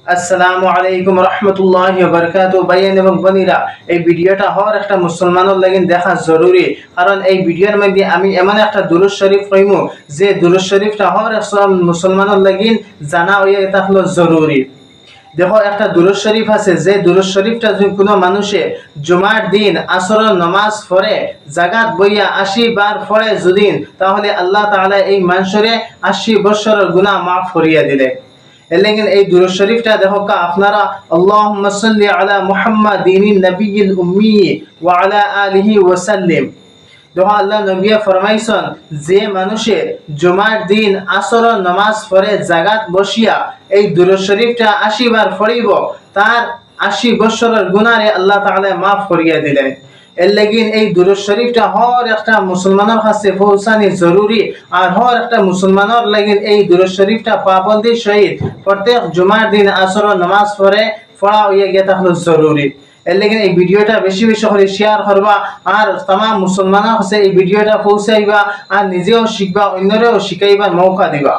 আসসালামু আলাইকুম রহমতুল্লাহি ওয়া বারাকাতুহু। ভাইয়েন এবং বোনেরা, এই ভিডিওটা হর একটা মুসলমানের লাগি দেখা জরুরি, কারণ এই ভিডিওর মধ্যে আমি এমন একটা দুরূদ শরীফ কইমু যে দুরূদ শরীফটা হর একটা মুসলমানের লাগি জানা হইয়া থাকলো জরুরি। দেখো, একটা দুরূদ শরীফ আছে যে দুরূদ শরীফটা যদি কোনো মানুষে জুমার দিন আসরের নামাজ পড়ে জাগাত বইয়া ৮০ বার পড়ে যদি, তাহলে আল্লাহ তাআলা এই মানুষের ৮০ বছরের গুনাহ মাফ করিয়া দিলে। लेकिन এই দুরূদ শরীফটা দেখো আপনারা আল্লাহুম্মা সাল্লি আলা মুহাম্মাদিন নবিয়্যিল উম্মি ওয়া আলা আলিহি ওয়া সাল্লিম। দেখো আল্লাহ নবী ফরমাইছেন যে মানুষে জুমার দিন আসরের নামাজ পড়ে জাগাত বসিয়া এই দুরূদ শরীফটা ৮০ বার পড়িব, তার ৮০ বছরের গুনাহে আল্লাহ তাআলা মাফ করিয়া দিলেন। এর লাগিন এই দুরূদ শরীফটা হর একটা মুসলমানের কাছে পৌঁছানি জরুরি, আর হর একটা মুসলমানের লাগিন এই দুরূদ শরীফটা পাবন্দির সহিত প্রত্যেক জুমার দিন আসরের নামাজ পড়া হইয়া গিয়া থাকলো জরুরি। এর লাগিন এই ভিডিওটা বেশি বেশি করে শেয়ার করবা, আর तमाम মুসলমানের কাছে এই ভিডিওটা পৌঁছাইবা, আর নিজেও শিখবা, অন্যরেও শিখাইবার মৌকা দিবা।